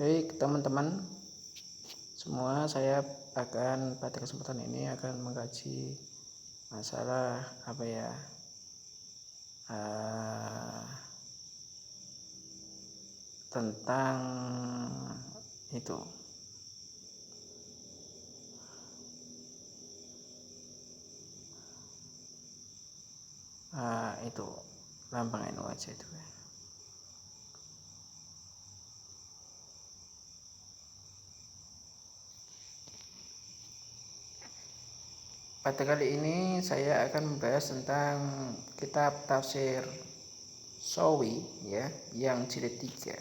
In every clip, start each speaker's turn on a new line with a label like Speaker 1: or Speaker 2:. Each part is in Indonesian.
Speaker 1: Baik teman-teman semua, saya pada kesempatan ini akan mengkaji masalah tentang itu lambang NU aja itu. Pada kali ini saya akan membahas tentang kitab tafsir Sawi yang jilid 3.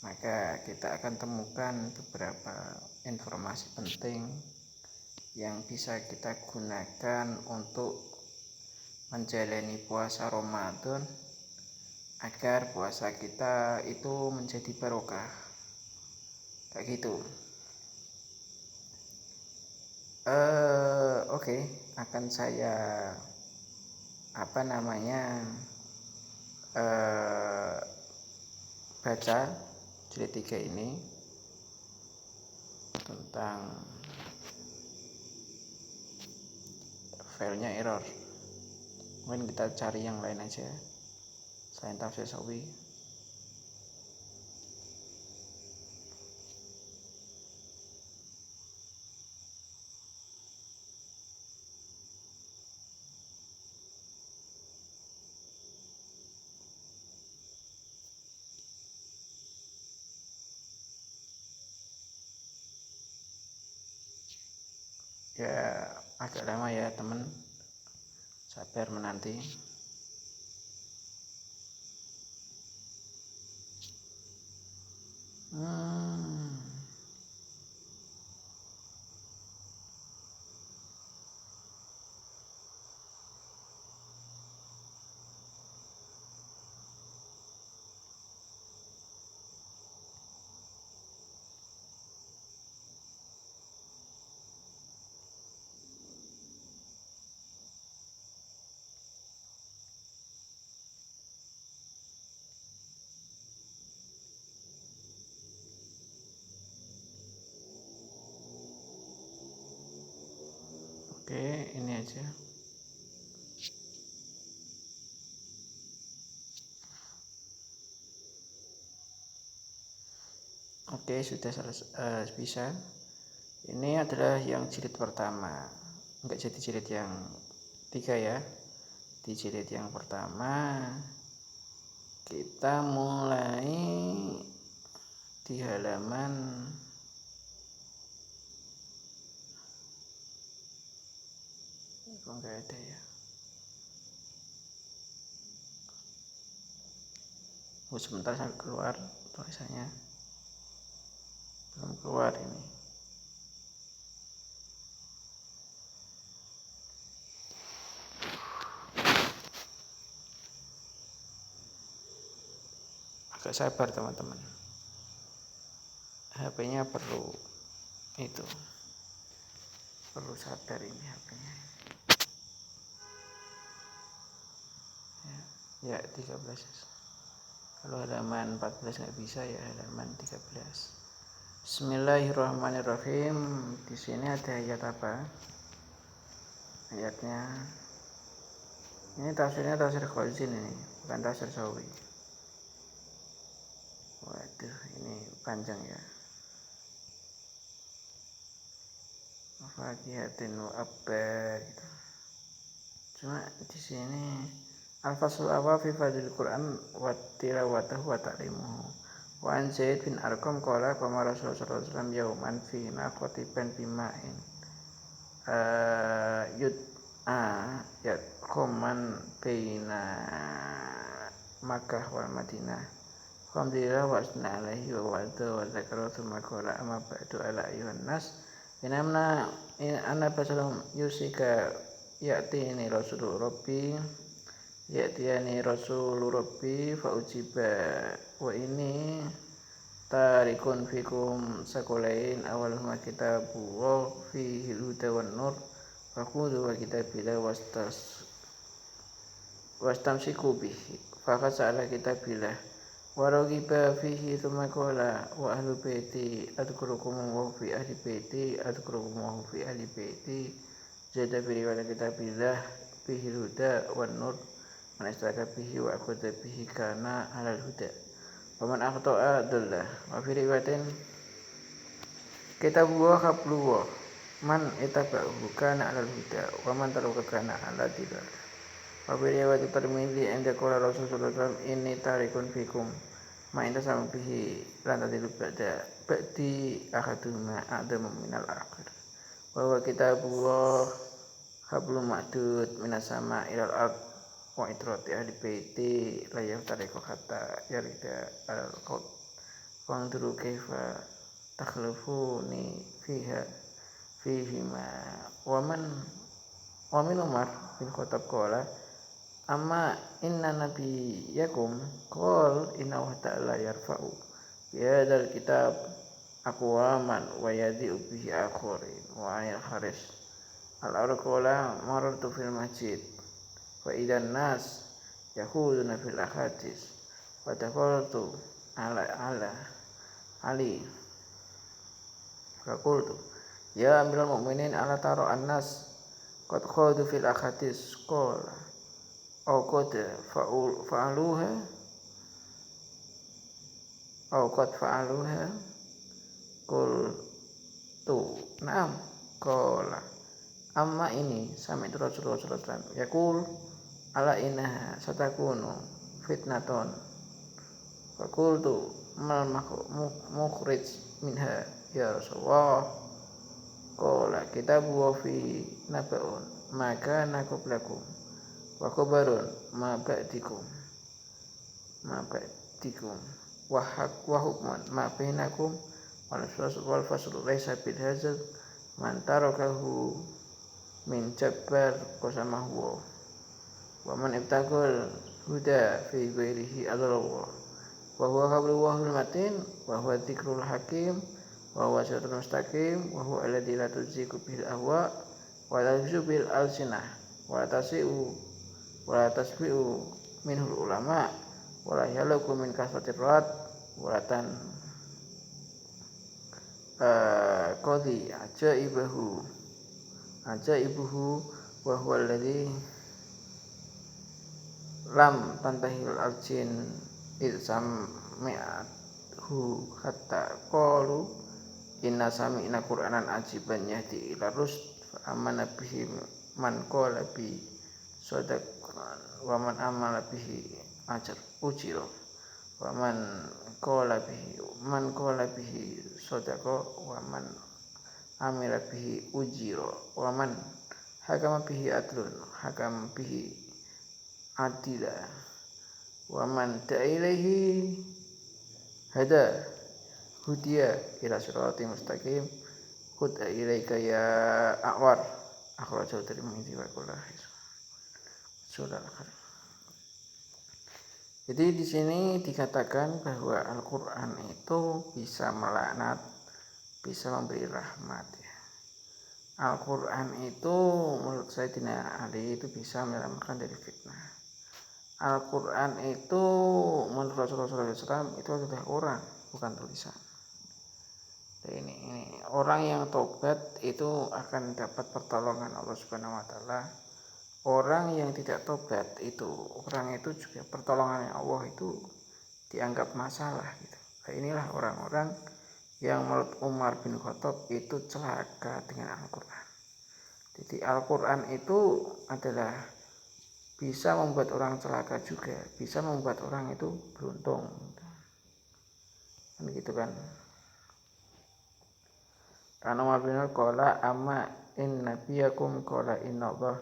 Speaker 1: Maka kita akan temukan beberapa informasi penting yang bisa kita gunakan untuk menjalani puasa Ramadan agar puasa kita itu menjadi barokah. Kayak gitu. Akan saya baca jilid 3 ini tentang filenya error. Mungkin kita cari yang lain aja selain tafsir Sawi. Ya agak lama ya teman, sabar menanti. Oke, ini aja. Oke, sudah bisa. Ini adalah yang jilid pertama, enggak jadi jilid yang 3 ya. Di jilid yang pertama kita mulai di halaman kok enggak ada ya. Sebentar saya keluar tulisannya. Belum keluar ini. Agak sabar teman-teman. HP-nya perlu sabar ini HP-nya. Ya 13. Kalau halaman 14 nggak bisa ya halaman 13. Bismillahirrahmanirrahim. Di sini ada ayat apa? Ayatnya ini tafsirnya tafsir Khazin ini, bukan tafsir Sawi. Waduh, ini panjang ya. Fakihatin wa abba gitu. Cuma di sini al-fasl awal fi fadlil Quran wa tilawatahu wa ta'limuhu. Wa an Zaid bin Arqam qala qama Rasulullah sallallahu alaihi wasallam yauman fina khatiban bima'in khoman baina Makkah wal Madinah. Alhamdulillah wa asna alaihi wa wa'adha wa zakara thumma qala amma ba'du ala ayyuhan nas inamna anna basalam yusika ya'tini rasulur rabbi fa ujiba wa ini tarikun fikum sakulain awaluma kitabullah fihi huda wan nur fakhudhu wa kitabillah wastamsiku bihi faqad sa'ala kitabillah Waragiba fihi thumma qala wa ahlu baiti adkurukum wa fi ahli baiti adkurukum wa fi ahli baiti jada fi riwayat kitabillah fihi huda wan nur man istaka fihi wa akhadha fihi kana alal huda wa man akhta'a dalla wa fi riwayatin kitabullah hablullah man itaba'ahu kana alal huda wa man taraka kana ala dilal wa fi riwayat Tirmidzi inda qala Rasulullah sallallahu alaihi wasallam inni tarikun fikum ma inta sama bihi lan tadilu ba'di ahaduma a'damu minal akhir wa huwa kitabullah hablum ma'dud minas sama ilal ard wa itrati ahli baiti la yaftariqu hatta yarida al qaut wa anduru kaifa takhlufuni fihima wa min Umar bin Khattab qala amma inna nabiyakum qol inna wa ta'ala yarfa'u bihadzal kitab aqwaman wa yadi'u bihi akharin wa ayil haris al-arqala marartu fil masjid wa idan nas yahuduna fil ahadis wa taqaltu ala ali wa qultu ya amiral mu'minin ala taro an-nas qad khadu fil ahadis qala aw qad fa'aluha qultu na'am qala amma ini sami Rasulullah sallallahu alaihi wasallam yaqul ala innaha satakunu fitnaton fa qultu mal mukhrij minha ya Rasulullah qala kitabu wa fi naba'un maka qablakum wa khabarun ma ba'dikum wa hukman ma bainakum wal faslu laysa bil hazal man tarakahu min jabbar qasamahu wa man ibtagul huda fi ghairihi adallahu wa huwa hablul matin wa huwa dzikrul hakim wa huwa siratul mustaqim wa huwa alladzi la tuziku bil ahwa wa la yuzu bil alsinah wa la tasbi'u minhul ulama wa la yalaku min kasratir rat wa la tan qadi ajaibuhu wa huwa alladzi lam tantahil aljin sami'athu hatta qalu inna sami'na qur'anan ajiban yahdi ila rusd fa amana bihi man qala bi sadaq wa man amala bihi ujira wa man qala bihi sadaqa wa man amila bihi ujira wa man hakama bihi adlun hakama bihi adila wa man ta'ilaihi hada hudiya ila siratal mustaqim hud ilaika ya awar akhrajahu Tirmidzi wa qala Jadi di sini dikatakan bahwa Al-Qur'an itu bisa melaknat, bisa memberi rahmat ya. Al-Qur'an itu menurut Sayyidina Ali itu bisa menyelamatkan dari fitnah. Al-Qur'an itu menurut Rasulullah SAW itu adalah orang, bukan tulisan. Ini orang yang tobat itu akan dapat pertolongan Allah Subhanahu wa taala. Orang yang tidak tobat itu orang itu juga pertolongan Allah itu dianggap masalah gitu. Nah, inilah orang-orang yang menurut Umar bin Khattab itu celaka dengan Al-Qur'an. Jadi Al-Qur'an itu adalah bisa membuat orang celaka juga, bisa membuat orang itu beruntung. Kan gitu kan. Karena Umar bin Khattab qala amma in nabiyakum qala innallaha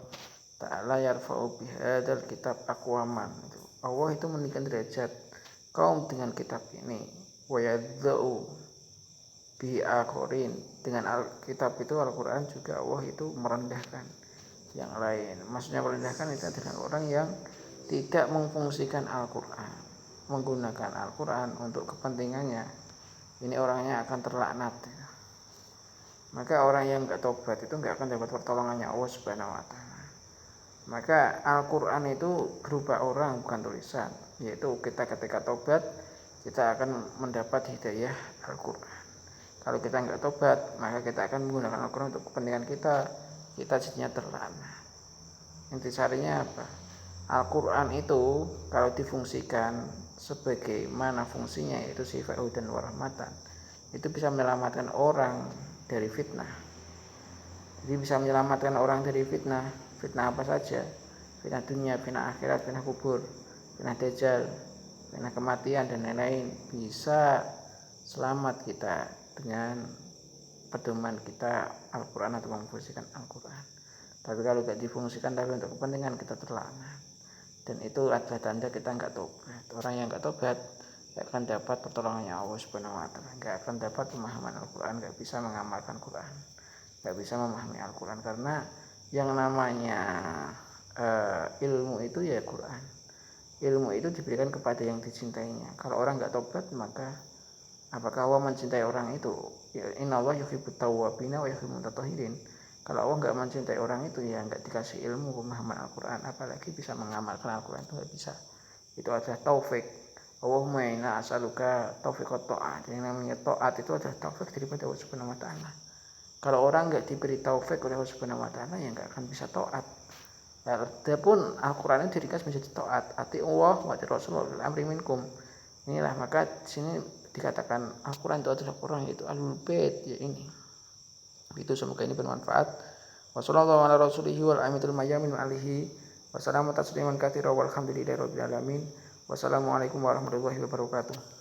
Speaker 1: ta'ala yarfa'u bihadzal kitab aqwaman itu. Allah itu meninggikan derajat kaum dengan kitab ini. Wa yadza'u bi akharin, dengan kitab itu Al-Qur'an juga Allah itu merendahkan yang lain. Maksudnya merendahkan itu adalah orang yang tidak memfungsikan Al-Qur'an, menggunakan Al-Qur'an untuk kepentingannya. Ini orangnya akan terlaknat. Maka orang yang enggak tobat itu enggak akan dapat pertolongannya Allah Subhanahu wa taala. Maka Al-Qur'an itu berupa orang bukan tulisan, yaitu kita ketika tobat kita akan mendapat hidayah Al-Quran. Kalau kita nggak tobat, maka kita akan menggunakan Al-Quran untuk kepentingan kita jadinya terlana. Intisarinya apa? Al-Quran itu kalau difungsikan sebagaimana fungsinya, yaitu sifat hudan warahmatan, itu bisa menyelamatkan orang dari fitnah. Jadi bisa menyelamatkan orang dari fitnah. Fitnah apa saja? Fitnah dunia, fitnah akhirat, fitnah kubur, fitnah dajjal, fitnah kematian, dan lain-lain. Bisa selamat kita dengan pedoman kita Al-Quran atau memfungsikan Al-Quran. Tapi kalau tidak difungsikan tapi untuk kepentingan, kita terlaknat. Dan itu adalah tanda kita nggak tobat. Orang yang nggak tobat nggak akan dapat pertolongannya Allah Subhanahu Wa Taala, nggak akan dapat pemahaman Al-Quran, nggak bisa mengamalkan Quran, nggak bisa memahami Al-Quran. Karena yang namanya ilmu itu ya Quran. Ilmu itu diberikan kepada yang dicintainya. Kalau orang nggak tobat, maka apakah Allah mencintai orang itu? Innallaha yuhibbut tawwabina wa yuhibbul mutatahhirin. Kalau Allah nggak mencintai orang itu, ya nggak dikasih ilmu pemahaman Al-Quran, apalagi bisa mengamalkan Al-Quran, itu nggak bisa. Itu adalah taufik. Allahumma inna as'aluka taufiqat ta'at. Yang namanya ta'at itu adalah taufik daripada Allah Subhanahu Wa Taala. Kalau orang nggak diberi taufik oleh Allah Subhanahu Wa Taala, ya nggak akan bisa taat. Adapun Al-Quran itu dirikas menjadi taat. Ati Allah wa ati Rasulullah fil amri minkum. Inilah maka di sini dikatakan Al-Quran itu adalah Quran, yaitu Ahlul Bait, ya ini. Itu semoga ini bermanfaat. Wassallallahu ala rasulihi wal amitul mayamin alihi wassalamu tasliman katsira walhamdulillahi rabbil alamin. Wassalamualaikum warahmatullahi wabarakatuh.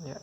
Speaker 1: Ya.